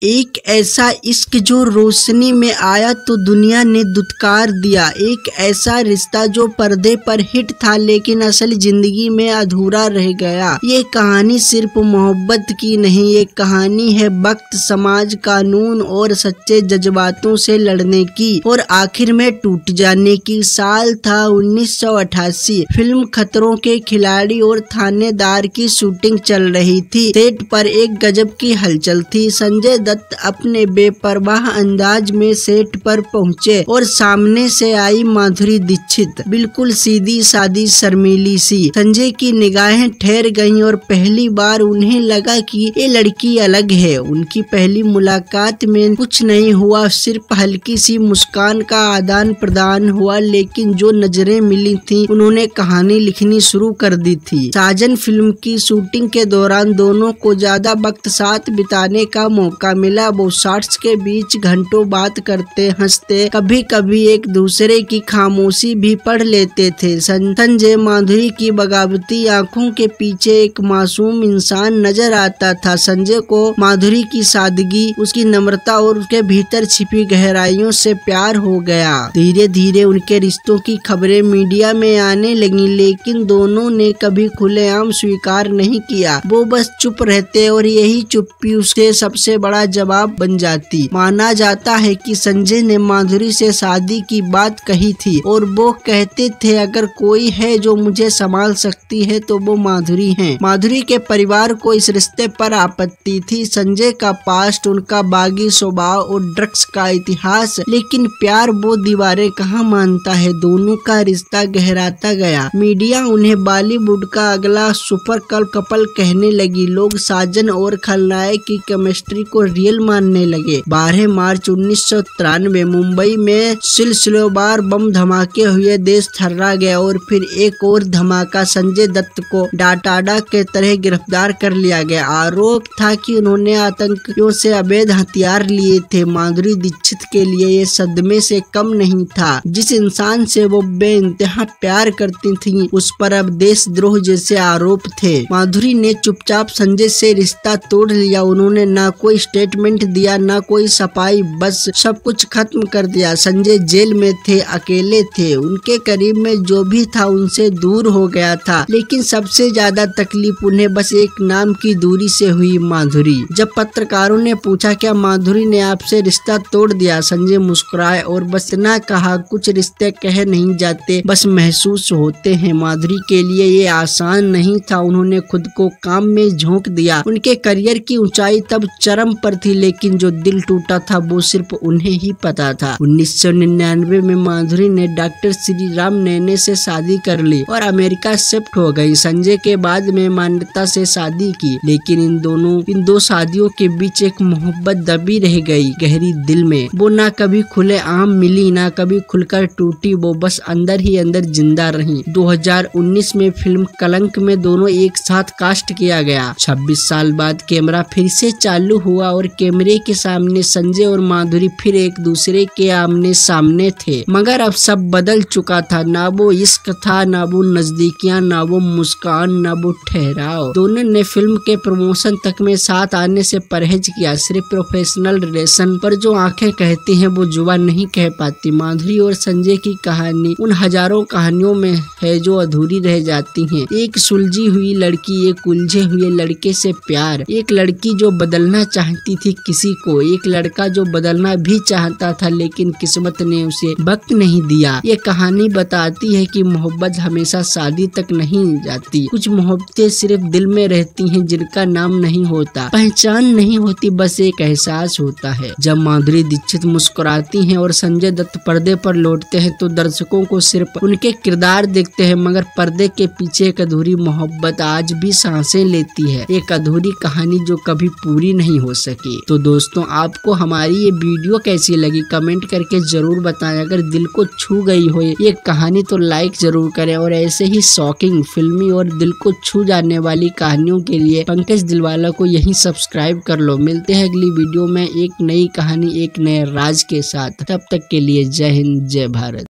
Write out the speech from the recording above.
एक ऐसा इश्क जो रोशनी में आया तो दुनिया ने दुत्कार दिया। एक ऐसा रिश्ता जो पर्दे पर हिट था लेकिन असल जिंदगी में अधूरा रह गया। ये कहानी सिर्फ मोहब्बत की नहीं, ये कहानी है वक्त, समाज, कानून और सच्चे जज्बातों से लड़ने की और आखिर में टूट जाने की। साल था 1988। फिल्म खतरों के खिलाड़ी और थानेदार की शूटिंग चल रही थी। सेट पर एक गजब की हलचल थी। संजय दत्त अपने बेपरवाह अंदाज में सेट पर पहुंचे और सामने से आई माधुरी दीक्षित, बिल्कुल सीधी सादी शर्मीली सी। संजय की निगाहें ठहर गईं और पहली बार उन्हें लगा कि ये लड़की अलग है। उनकी पहली मुलाकात में कुछ नहीं हुआ, सिर्फ हल्की सी मुस्कान का आदान प्रदान हुआ, लेकिन जो नजरें मिली थीं उन्होंने कहानी लिखनी शुरू कर दी थी। साजन फिल्म की शूटिंग के दौरान दोनों को ज्यादा वक्त साथ बिताने का मौका मिला। वो शॉट्स के बीच घंटों बात करते, हंसते, कभी कभी एक दूसरे की खामोशी भी पढ़ लेते थे। संजय माधुरी की बगावती आंखों के पीछे एक मासूम इंसान नजर आता था। संजय को माधुरी की सादगी, उसकी नम्रता और उसके भीतर छिपी गहराइयों से प्यार हो गया। धीरे धीरे उनके रिश्तों की खबरें मीडिया में आने लगी, लेकिन दोनों ने कभी खुलेआम स्वीकार नहीं किया। वो बस चुप रहते और यही चुप्पी उसके सबसे बड़ा जवाब बन जाती। माना जाता है कि संजय ने माधुरी से शादी की बात कही थी और वो कहते थे, अगर कोई है जो मुझे संभाल सकती है तो वो माधुरी है। माधुरी के परिवार को इस रिश्ते पर आपत्ति थी। संजय का पास्ट, उनका बागी स्वभाव और ड्रग्स का इतिहास, लेकिन प्यार वो दीवारें कहाँ मानता है। दोनों का रिश्ता गहराता गया। मीडिया उन्हें बॉलीवुड का अगला सुपर कपल कहने लगी। लोग साजन और खलनायक की केमिस्ट्री को रियल मानने लगे। 12 मार्च 1993 मुंबई में सिलसिलेवार बम धमाके हुए, देश थर्रा गया और फिर एक और धमाका। संजय दत्त को डाटा के तरह गिरफ्तार कर लिया गया। आरोप था कि उन्होंने आतंकियों से अवैध हथियार लिए थे। माधुरी दीक्षित के लिए ये सदमे से कम नहीं था। जिस इंसान से वो बेइंतहा प्यार करती थी उस पर अब देशद्रोह जैसे आरोप थे। माधुरी ने चुपचाप संजय से रिश्ता तोड़ लिया। उन्होंने ना कोई स्टेटमेंट दिया, ना कोई सफाई, बस सब कुछ खत्म कर दिया। संजय जेल में थे, अकेले थे। उनके करीब में जो भी था उनसे दूर हो गया था, लेकिन सबसे ज्यादा तकलीफ उन्हें बस एक नाम की दूरी से हुई, माधुरी। जब पत्रकारों ने पूछा क्या माधुरी ने आपसे रिश्ता तोड़ दिया, संजय मुस्कुराए और बस इतना कहा, कुछ रिश्ते कहे नहीं जाते, बस महसूस होते हैं। माधुरी के लिए ये आसान नहीं था। उन्होंने खुद को काम में झोंक दिया। उनके करियर की ऊंचाई तब चरम पर थी, लेकिन जो दिल टूटा था वो सिर्फ उन्हें ही पता था। 1999 में माधुरी ने डॉक्टर श्री राम नैने से शादी कर ली और अमेरिका शिफ्ट हो गई। संजय के बाद में मान्यता से शादी की, लेकिन इन दो शादियों के बीच एक मोहब्बत दबी रह गई गहरी दिल में। वो ना कभी खुले आम मिली, ना कभी खुलकर टूटी, वो बस अंदर ही अंदर जिंदा रही। 2019 में फिल्म कलंक में दोनों एक साथ कास्ट किया गया। 26 साल बाद कैमरा फिर से चालू हुआ और कैमरे के सामने संजय और माधुरी फिर एक दूसरे के आमने सामने थे। मगर अब सब बदल चुका था। ना वो इश्क था, ना वो नजदीकियां, ना वो मुस्कान, ना वो ठहराव। दोनों ने फिल्म के प्रमोशन तक में साथ आने से परहेज किया। सिर्फ प्रोफेशनल रिलेशन पर जो आंखें कहती हैं वो जुबान नहीं कह पाती। माधुरी और संजय की कहानी उन हजारों कहानियों में है जो अधूरी रह जाती हैं। एक सुलझी हुई लड़की, एक उलझे हुए लड़के से प्यार, एक लड़की जो बदलना चाहती थी किसी को, एक लड़का जो बदलना भी चाहता था लेकिन किस्मत ने उसे वक्त नहीं दिया। ये कहानी बताती है कि मोहब्बत हमेशा शादी तक नहीं जाती। कुछ मोहब्बतें सिर्फ दिल में रहती हैं, जिनका नाम नहीं होता, पहचान नहीं होती, बस एक एहसास होता है। जब माधुरी दीक्षित मुस्कुराती हैं और संजय दत्त पर्दे पर लौटते हैं तो दर्शकों को सिर्फ उनके किरदार दिखते हैं, मगर पर्दे के पीछे एक अधूरी मोहब्बत आज भी सांसें लेती है। एक अधूरी कहानी जो कभी पूरी नहीं हो सकी। तो दोस्तों, आपको हमारी ये वीडियो कैसी लगी कमेंट करके जरूर बताएं। अगर दिल को छू गई हो ये कहानी तो लाइक जरूर करें और ऐसे ही शॉकिंग, फिल्मी और दिल को छू जाने वाली कहानियों के लिए पंकज दिलवाला को यहीं सब्सक्राइब कर लो। मिलते हैं अगली वीडियो में एक नई कहानी, एक नए राज के साथ। तब तक के लिए जय हिंद, जय भारत।